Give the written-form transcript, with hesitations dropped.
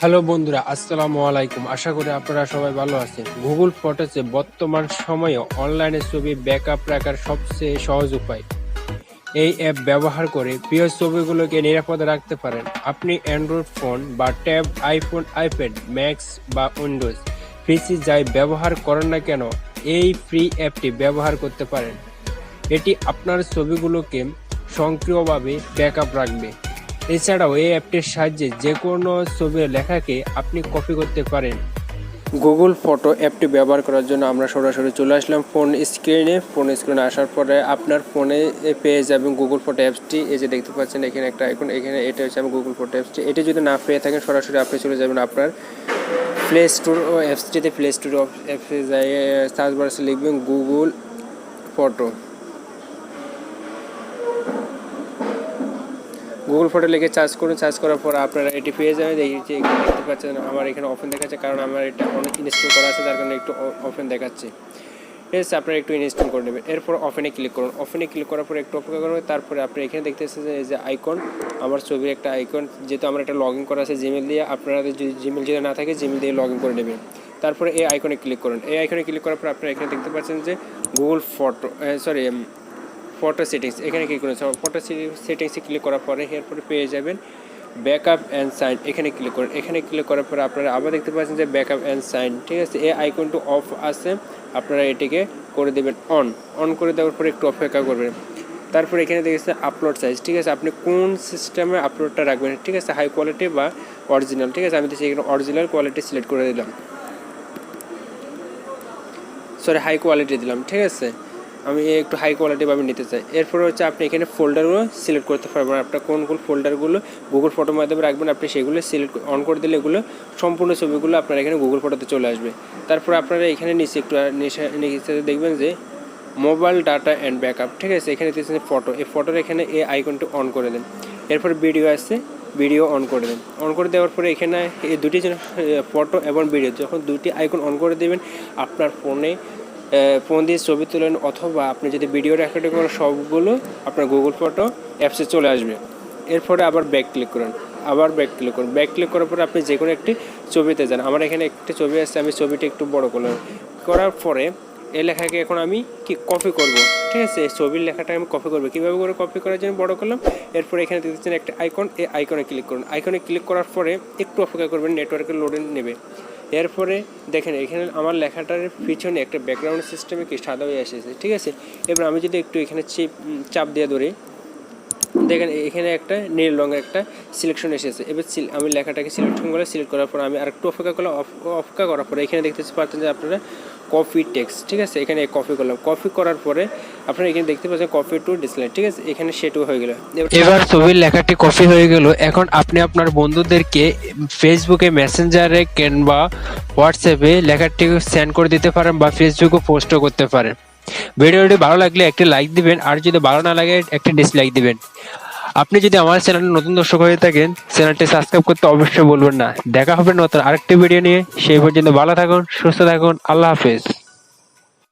Hello বন্ধুরা, আসসালামু আলাইকুম। আশা করি আপনারা সবাই ভালো আছেন। গুগল ফটোসে বর্তমান সময়ে অনলাইনে ছবি ব্যাকআপ রাখার সবচেয়ে সহজ উপায়। এই অ্যাপ ব্যবহার করে প্রিয় ছবিগুলোকে নিরাপদে রাখতে পারেন। আপনি অ্যান্ড্রয়েড ফোন বা ট্যাব, আইফোন, আইপ্যাড, ম্যাক্স বা উইন্ডোজ পিসি যাই ব্যবহার করেন না কেন, এই ফ্রি অ্যাপটি ব্যবহার করতে পারেন। এটি আপনার ছবিগুলোকে স্বয়ংক্রিয়ভাবে ব্যাকআপ রাখবে। এছাড়াও এই অ্যাপটির সাহায্যে যে কোনো ছবির লেখাকে আপনি কপি করতে পারেন। গুগল ফটো অ্যাপটি ব্যবহার করার জন্য আমরা সরাসরি চলে আসলাম ফোন স্ক্রিনে আসার পরে আপনার ফোনে পেয়ে যাবেন গুগল ফটো অ্যাপসটি। এই যে দেখতে পাচ্ছেন এখানে একটা আইকন, এখানে এটা হচ্ছে আমি গুগল ফটো অ্যাপসটি। এটি যদি না পেয়ে থাকেন সরাসরি আপনি চলে যাবেন আপনার প্লে স্টোর ও অ্যাপসটিতে। প্লে স্টোর অ্যাপসে যাই সার্চ বারে লিখবেন গুগল ফটো। গুগল ফটো লিখে সার্চ করুন। সার্চ করার পর আপনারা এটি পেয়ে যাবেন। দেখতে পাচ্ছেন আমার এখানে ওপেন দেখাচ্ছে, কারণ আমার এটা অনেক ইনস্টল করা আছে, যার কারণে একটু ওপেন দেখাচ্ছে। ঠিক আছে, আপনারা একটু ইনস্টল করে নেবেন। এরপর ওপেনে ক্লিক করুন। ওপেনে ক্লিক করার পর একটু অপেক্ষা করবেন। তারপরে আপনি এখানে দেখতেছেন যে আইকন, আমার ছবির একটা আইকন, যেহেতু আমার একটা লগ ইন করা আছে জিমেল দিয়ে, আপনারা যদি জিমেল যদি না থাকে জিমেল দিয়ে লগ ইন করে নেবেন। তারপরে এই আইকনে ক্লিক করুন। এই আইকনে ক্লিক করার পর আপনারা এখানে দেখতে পাচ্ছেন যে গুগল ফটো সেটিংস, এখানে ক্লিক করুন। ফটো সেটিংসে ক্লিক করার পরে এরপরে পেয়ে যাবেন ব্যাকআপ অ্যান্ড সাইন। এখানে ক্লিক করুন। এখানে ক্লিক করার পরে আপনারা আবার দেখতে পাচ্ছেন যে ব্যাকআপ অ্যান্ড সাইন। ঠিক আছে, এই আইকনটি অফ আছে, আপনারা এটিকে করে দেবেন অন করে দেওয়ার পরে একটু অপেক্ষা করবেন। তারপর এখানে দেখেছে আপলোড সাইজ। ঠিক আছে, আপনি কোন সিস্টেমে আপলোডটা রাখবেন। ঠিক আছে, হাই কোয়ালিটি বা অরিজিনাল। ঠিক আছে, আমি দিচ্ছি এখানে অরিজিনাল কোয়ালিটি সিলেক্ট করে দিলাম, হাই কোয়ালিটি দিলাম। ঠিক আছে, আমি একটু হাই কোয়ালিটিভাবে নিতে চাই। এরপর হচ্ছে আপনি এখানে ফোল্ডারগুলো সিলেক্ট করতে পারবেন। আপনার কোন ফোল্ডারগুলো গুগল ফটোর মাধ্যমে রাখবেন, আপনি সেগুলো সিলেক্ট অন করে দিলে এগুলো সম্পূর্ণ ছবিগুলো আপনার এখানে গুগল ফটোতে চলে আসবে। তারপর আপনারা এখানে নিচে একটু নিচে দেখবেন যে মোবাইল ডাটা অ্যান্ড ব্যাকআপ। ঠিক আছে, এখানে দিয়েছেন ফটো, এই ফটোর এখানে এই আইকনটি অন করে দেন। এরপর ভিডিও আসছে, ভিডিও অন করে দেন। অন করে দেওয়ার পরে এখানে এই দুটি ফটো এবং ভিডিও, যখন দুটি আইকন অন করে দেবেন আপনার ফোন দিয়ে ছবি তোলেন অথবা আপনি যদি ভিডিও রেকর্ডিং করেন, সবগুলো আপনার গুগল ফটো অ্যাপসে চলে আসবে। এরপরে আবার ব্যাক ক্লিক করুন। ব্যাক ক্লিক করার পরে আপনি যে কোনো একটি ছবিতে যান। আমার এখানে একটি ছবি আছে, আমি ছবিটি একটু বড় করলাম। করার পরে এই লেখাকে এখন আমি কপি করব। ঠিক আছে, এই ছবির লেখাটা আমি কপি করবো। কীভাবে করে কপি করার জন্য বড় করলাম। এরপরে এখানে দেখতেছেন একটা আইকন, এই আইকনে ক্লিক করুন। আইকনে ক্লিক করার পরে একটু অপেক্ষা করবেন, নেটওয়ার্কের লোডিং নেবে। এরপরে দেখেন এখানে আমার লেখাটার পিছনে একটা ব্যাকগ্রাউন্ড সিস্টেমে সাদা হয়ে এসেছে। ঠিক আছে, এবার আমি যদি একটু এখানে চাপ দিয়ে ধরি, দেখেন এখানে একটা নীল রঙের একটা সিলেকশন এসেছে। এবার আমি লেখাটাকে সিলেক্ট করার পর আমি আরেকটু অপেক্ষা করলাম। অপেক্ষা করার পরে এখানে দেখতে পাচ্ছেন যে আপনারা কপি টেক্সট। ঠিক আছে, এখানে কপি করলাম। কপি করার পরে আপনারা এখানে দেখতে পাচ্ছেন কপি টু ডিসপ্লে। ঠিক আছে, এখানে সেটু হয়ে গেল। এবার ছবির লেখাটি কপি হয়ে গেল। এখন আপনি আপনার বন্ধুদেরকে ফেসবুকে, মেসেঞ্জারে কিংবা হোয়াটসঅ্যাপে লেখাটি সেন্ড করে দিতে পারেন বা ফেসবুকে পোস্টও করতে পারেন। ভিডিওটি ভালো লাগলে একটি লাইক দিবেন, আর যদি ভালো না লাগে একটি ডিসলাইক দিবেন। আপনি যদি আমার চ্যানেলে নতুন দর্শক হয়ে থাকেন, চ্যানেলটি সাবস্ক্রাইব করতে অবশ্যই বলবেন না। দেখা হবে নতুন আরেকটি ভিডিও নিয়ে। সেই পর্যন্ত ভালো থাকুন, সুস্থ থাকুন। আল্লাহ হাফেজ।